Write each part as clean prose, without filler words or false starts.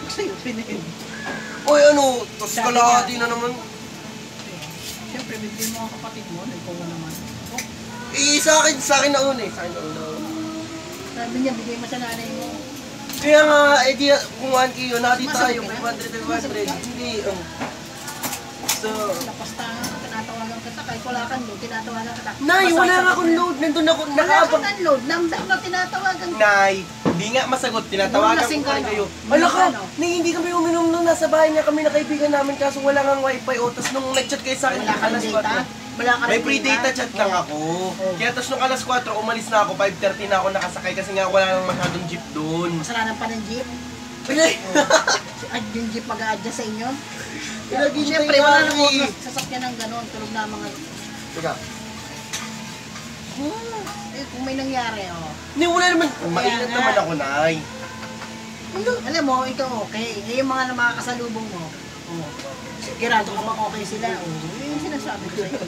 Sa'yo, pinahin. Uy, ano? Tapos kalahati na naman. Siyempre, bibigyan mo ang kapatid mo, ikaw mo naman. Eh, sa akin na una eh. Sa akin na una. Sabi niya, bigay mo sa nanay mo. Kaya nga, eh di, kung 1K yun, nakati tayo, 500. Hindi, So, Lapasta nga, tinatawagan kita, kahit wala kang load, tinatawagan kita. Nay, wala nga akong load. Nandun ako, Wala nakaabang. kang load, namdam na tinatawagan kita. Nay, hindi nga masagot. Tinatawagan ko pa rin kayo. Wala ka, Nay, hindi kami uminom nung nasa bahay nga kami na kaibigan namin kaso wala nga wifi. O, tas nung nag-chat kayo sa akin, Wala kang alas data? 4. Wala ka May rin free data chat lang ako. Kaya tas nung alas 4, umalis na ako. 5:30 na ako nakasakay kasi nga wala nang masyadong jeep doon. Kasalanan pa ng jeep. Ay, Yung jeep mag-a-adjust sa inyo. Lagi Siyempre, tayo wala nga, namang eh. sasakyan ng gano'n. Tulog na mga... Teka. Eh, kung may nangyari, oh. Hindi, wala naman. Maingat nga. naman ako, Nay. Alam mo, ikaw okay. Eh, yung mga makakasalubong mo, oh. Sigurado ka bang okay sila, oh. Yun yung sinasabi ko sa'yo.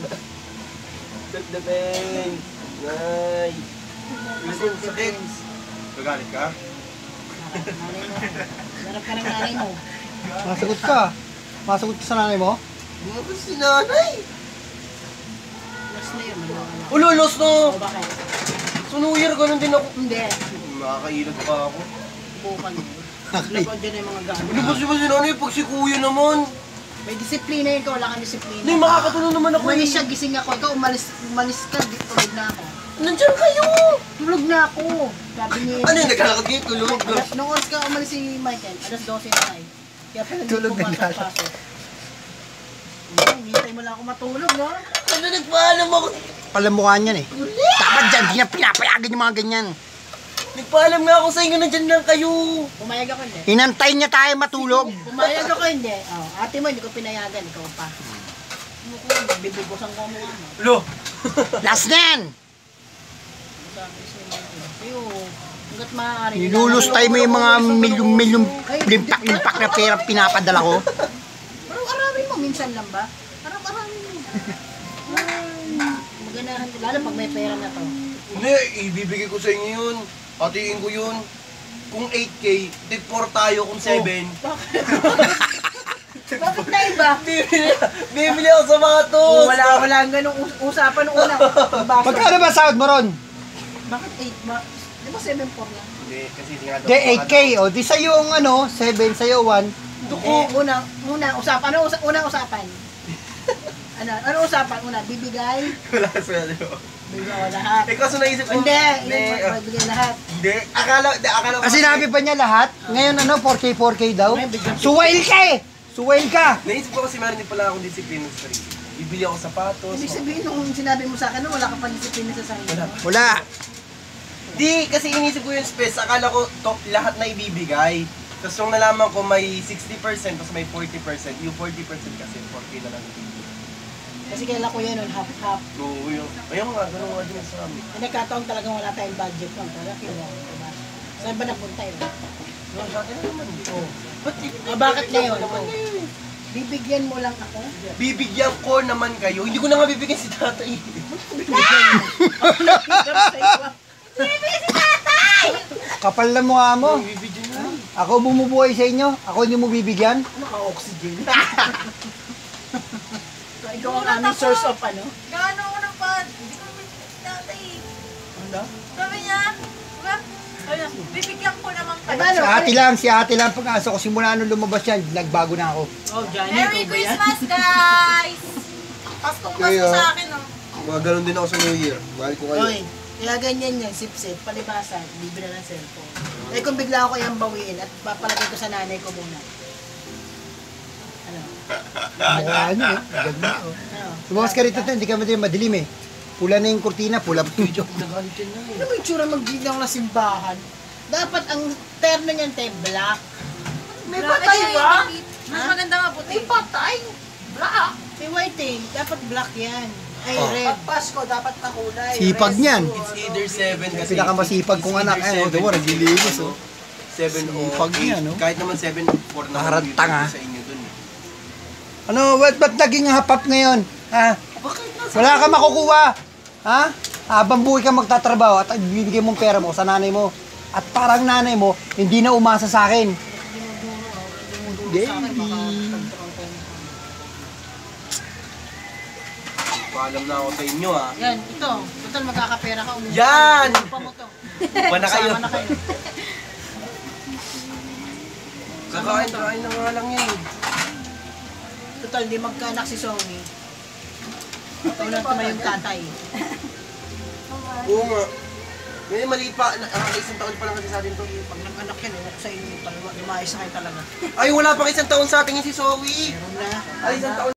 Depend. Nay. Listen, sakit. Gagalit ka? Nanay mo. Harap ka ng nanay mo. Masagot ka. Masagot ka sa nanay mo? Nga ba si nanay? Last na yun, ano. Ulo, lost na. O, bakit? So, New Year, ganun din ako. Hindi. Makakailag pa ako. Bukan mo. Lapod dyan yung mga Hindi gano'n. ba si nanay? Pag si kuya naman. May disiplina yun ka, wala kang disiplina. Hindi, makakatulong naman ako. Umalis siya, gising ako. Ikaw, umalis ka, tulog na ako. Nandiyan kayo. Tulog na ako. Sabi niya. Ano yung nagkakad kayo? Tulog. Nung oras ka umalis si Michael, alas 12 na tayo. Kaya pala hindi Tulog na pumasok-pasok. Hintay mo lang ako matulog, no? Ano nagpaalam ako? Palamukha niyan eh. Dapat dyan, di na pinapayagan yung mga ganyan. Nagpaalam nga ako sa inyo, nandiyan lang kayo. Pumayag ako hindi. Inantay niya tayo matulog. Pumayag ako hindi. Oh, ate mo, hindi ko pinayagan. Ikaw pa. Ano ko, bibibusan ko mo. Lo. Last na yan! Sabi siya, Pero, hanggat maaari. Nilulustay mo yung mga milyong limpak-limpak na pera pinapadala ko. Pero aramin mo, minsan lang ba? Parang aramin mo. Maganahan ko, lalo pag may pera na to. Hindi, ibibigay ko sa inyo yun. Hatiin ko yun. Kung 8K, tig 4 tayo kung 7. Bakit na iba? Bibili ako sa mga to. Wala ang ganung usapan nung una. Magkano ba sahod mo ron? Bakit 8 ba? Di ba 7-4 lang? Hindi, kasi tingnan De, 8K. O, di sa'yo ang ano, 7, sa'yo 1. Unang usapan. Unang usapan? Ano usapan? Una, bibigay? Wala sa ano. Bibigay ko lahat. Eh, kaso naisip ko. Hindi, Hindi. bibigay lahat. Hindi. Akala ko. Kasi sinabi pa niya lahat. Ngayon ano, 4K daw. Suwail ka eh! Suwail ka! Naisip ko kasi meron din pala akong disiplina sa sarili. Bibili ako sapatos. Ibig sabihin nung sinabi mo sa akin, wala ka pa disiplina sa sarili. Wala. Di, kasi inisip ko yung space. Akala ko lahat na ibibigay. Tapos nung nalaman ko may 60% tapos may 40%. Yung 40% kasi 4K na lang ibibigay. Kasi kailan ko yan, half-half. Oo, yun. Ayun nga, ganun nga din sa amin. Nagkataon talagang wala tayong budget nun. Talaga kinuha ko, diba? Saan ba napunta yun? Yung sa atin na naman. Oo. Bakit ngayon? Bibigyan mo lang ako? Bibigyan ko naman kayo. Hindi ko na nga bibigyan si tatay. Bibigyan si tatay! Kapal na mukha mo. Bibigyan na. Ako bumubuhay sa inyo. Ako hindi mo bibigyan. Ano ka, oxygen? Ikaw ang aming source of ano? Gaano ako ng pad? Hindi ko naman tatay. Ano? Sabi niya, bibigyan ko naman kayo. Si ate lang pag-asa ko. Simula nung lumabas yan, nagbago na ako. Oh, Johnny, Merry ikaw ba yan? Christmas, guys! Paskong pasko sa akin, oh. Mga ganun din ako sa New Year. Mahal ko kayo. Oy, kaya ganyan yan, sip-sip, palibasan, libre na ng cellphone. Eh kung bigla ako yung bawiin at papalagay ko sa nanay ko muna. Ano? Mukha niya eh. Ganda oh. Ano? Lumawas ka rito, hindi ka madilim eh. Pula na yung kurtina, pula pa yung joke. Nagalit yan na eh. Ano ba yung tsura mag-biglang na simbahan? Dapat ang terno niyan tayo black. May patay ba? Mas Ha? maganda nga puti. May patay! Black! May white eh, dapat black yan. Ay, red. Pag Pasko, dapat na kulay. Sipag niyan. It's either 7 kasi. Pinakamasipag kong anak. Eh, daw, naglilinis oh. 7 o Sipag niya, no? Kahit naman 7 4 na Parang yung tanga. sa inyo dun. Ano, ba't naging hapap ngayon? Ha? Wala ka makukuha. Ha? Habang buhay ka magtatrabaho at bibigay mong pera mo sa nanay mo. At parang nanay mo, hindi na umasa sa akin. sa akin, baka pagtawang ko. Paalam na ako sa inyo ah. Yan, ito. Total, magkakapera ka. Umuha Yan! pa mo to. Buwan na kayo. Sama na kayo. Kakain na nga lang yun. Total, di magkaanak si Somi. Ito na tumayo yung tatay. Oo nga. Ngayon maliit pa, isang taon pa lang kasi sa atin to. Pag nag-anak yan, ewan ko sa inyo, lumayas na kayo talaga. Ay, wala pang isang taon sa atin yung si Zoe. Meron na. Ay, isang taon